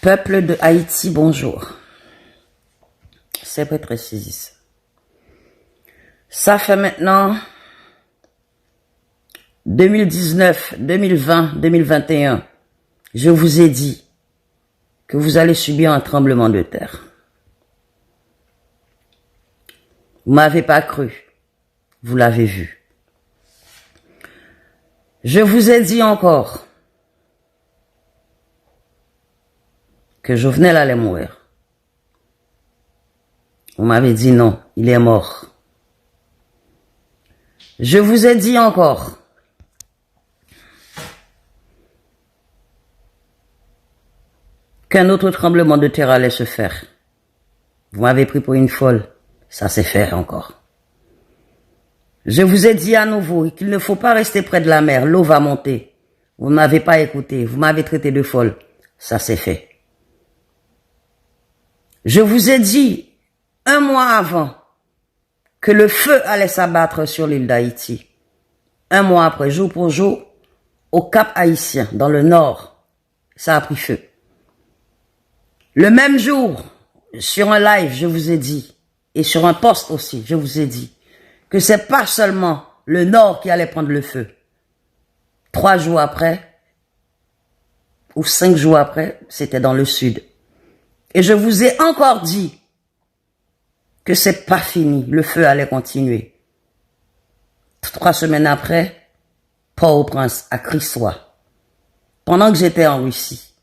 Peuple de Haïti, bonjour. C'est Prêtresse Isis. Ça fait maintenant 2019, 2020, 2021. Je vous ai dit que vous allez subir un tremblement de terre. Vous m'avez pas cru. Vous l'avez vu. Je vous ai dit encore que Jovenel allait mourir. Vous m'avez dit non, il est mort. Je vous ai dit encore qu'un autre tremblement de terre allait se faire. Vous m'avez pris pour une folle. Ça s'est fait encore. Je vous ai dit à nouveau qu'il ne faut pas rester près de la mer. L'eau va monter. Vous ne m'avez pas écouté. Vous m'avez traité de folle. Ça s'est fait. Je vous ai dit, un mois avant, que le feu allait s'abattre sur l'île d'Haïti. Un mois après, jour pour jour, au Cap Haïtien, dans le nord, ça a pris feu. Le même jour, sur un live, je vous ai dit, et sur un post aussi, je vous ai dit, que c'est pas seulement le nord qui allait prendre le feu. 3 jours après, ou 5 jours après, c'était dans le sud. Et je vous ai encore dit que c'est pas fini, le feu allait continuer. 3 semaines après, Port-au-Prince, à Crissois. Pendant que j'étais en Russie,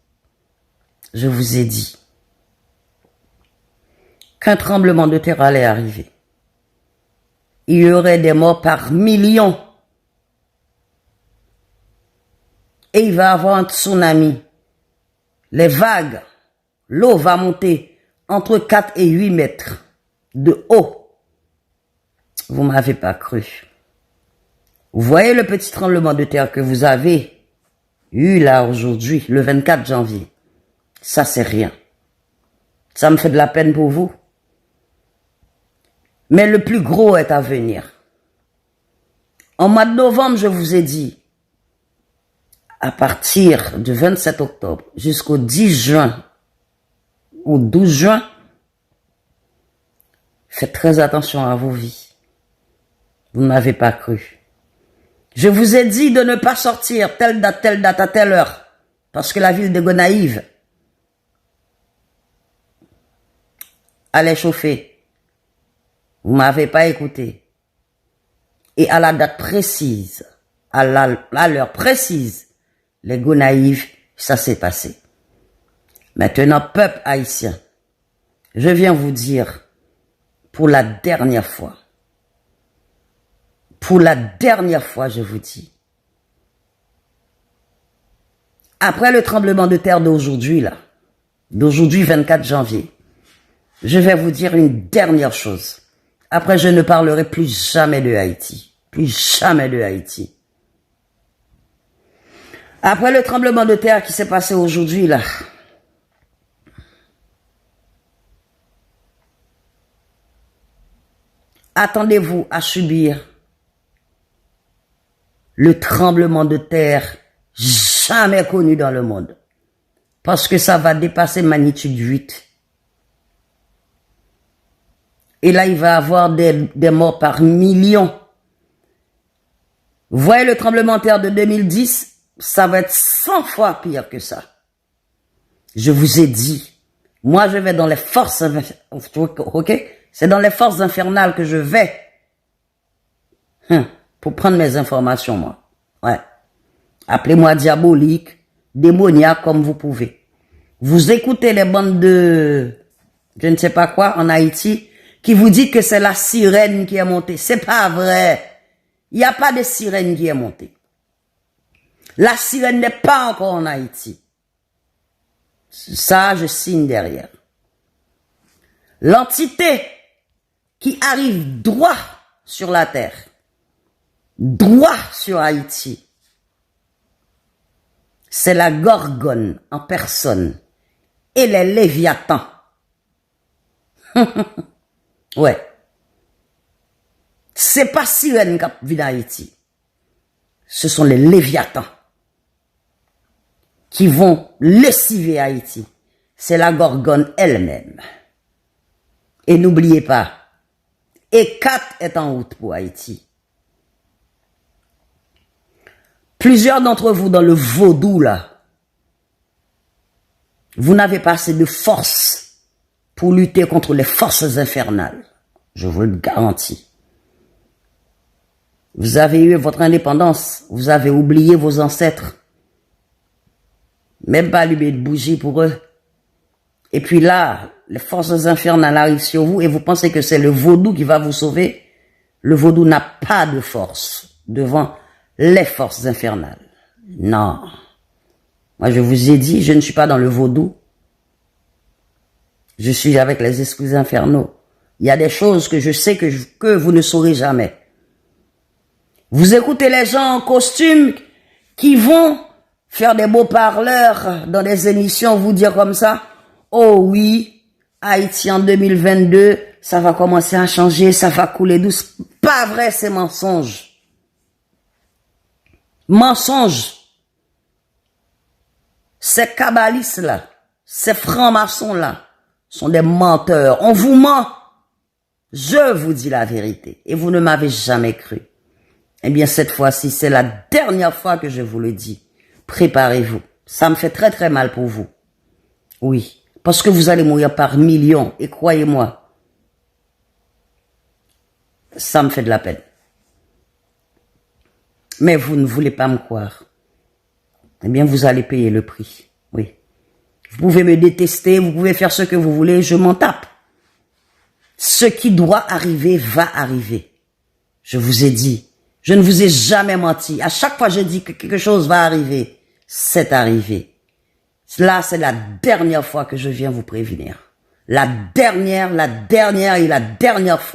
je vous ai dit qu'un tremblement de terre allait arriver. Il y aurait des morts par millions. Et il va y avoir un tsunami. Les vagues, l'eau va monter entre 4 et 8 mètres de haut. Vous ne m'avez pas cru. Vous voyez le petit tremblement de terre que vous avez eu là aujourd'hui, le 24 janvier. Ça, c'est rien. Ça me fait de la peine pour vous. Mais le plus gros est à venir. En mois de novembre, je vous ai dit, à partir du 27 octobre jusqu'au 10 juin ou 12 juin, faites très attention à vos vies. Vous ne m'avez pas cru. Je vous ai dit de ne pas sortir telle date, à telle heure, parce que la ville de Gonaïve allait chauffer. Vous ne m'avez pas écouté. Et à la date précise, à l'heure précise, les Gonaïves, ça s'est passé. Maintenant, peuple haïtien, je viens vous dire, pour la dernière fois, je vous dis, après le tremblement de terre d'aujourd'hui, d'aujourd'hui 24 janvier, je vais vous dire une dernière chose. Après, je ne parlerai plus jamais de Haïti. Plus jamais de Haïti. Après le tremblement de terre qui s'est passé aujourd'hui, attendez-vous à subir le tremblement de terre jamais connu dans le monde. Parce que ça va dépasser magnitude 8. Et là, il va y avoir des morts par millions. Vous voyez le tremblement de terre de 2010, ça va être 100 fois pire que ça. Je vous ai dit, moi je vais dans les forces, ok? C'est dans les forces infernales que je vais. Pour prendre mes informations, moi. Ouais. Appelez-moi diabolique, démoniaque, comme vous pouvez. Vous écoutez les bandes de, je ne sais pas quoi, en Haïti, qui vous dit que c'est la sirène qui est montée. C'est pas vrai. Il n'y a pas de sirène qui est montée. La sirène n'est pas encore en Haïti. Ça, je signe derrière. L'entité qui arrive droit sur la terre, droit sur Haïti, c'est la Gorgone en personne et les Léviathans. Ouais. C'est pas sirène qui vit en Haïti. Ce sont les Léviathans qui vont lessiver Haïti, c'est la Gorgone elle-même. Et n'oubliez pas, ECAT est en route pour Haïti. Plusieurs d'entre vous dans le vaudou là, vous n'avez pas assez de force pour lutter contre les forces infernales. Je vous le garantis. Vous avez eu votre indépendance, vous avez oublié vos ancêtres. Même pas allumé de bougie pour eux. Et puis là, les forces infernales arrivent sur vous et vous pensez que c'est le vaudou qui va vous sauver. Le vaudou n'a pas de force devant les forces infernales. Non. Moi, je vous ai dit, je ne suis pas dans le vaudou. Je suis avec les esprits infernaux. Il y a des choses que je sais que vous ne saurez jamais. Vous écoutez les gens en costume qui vont faire des beaux parleurs dans des émissions, vous dire comme ça, oh oui, Haïti en 2022, ça va commencer à changer, ça va couler douce. Pas vrai, c'est mensonge. Mensonge. Ces kabbalistes-là, ces francs-maçons-là, sont des menteurs. On vous ment. Je vous dis la vérité. Et vous ne m'avez jamais cru. Eh bien, cette fois-ci, c'est la dernière fois que je vous le dis. Préparez-vous. Ça me fait très très mal pour vous. Oui. Parce que vous allez mourir par millions. Et croyez-moi, ça me fait de la peine. Mais vous ne voulez pas me croire. Eh bien, vous allez payer le prix. Oui. Vous pouvez me détester, vous pouvez faire ce que vous voulez, je m'en tape. Ce qui doit arriver va arriver. Je vous ai dit. Je ne vous ai jamais menti. À chaque fois que je dis que quelque chose va arriver, c'est arrivé. Là, c'est la dernière fois que je viens vous prévenir. La dernière et la dernière fois.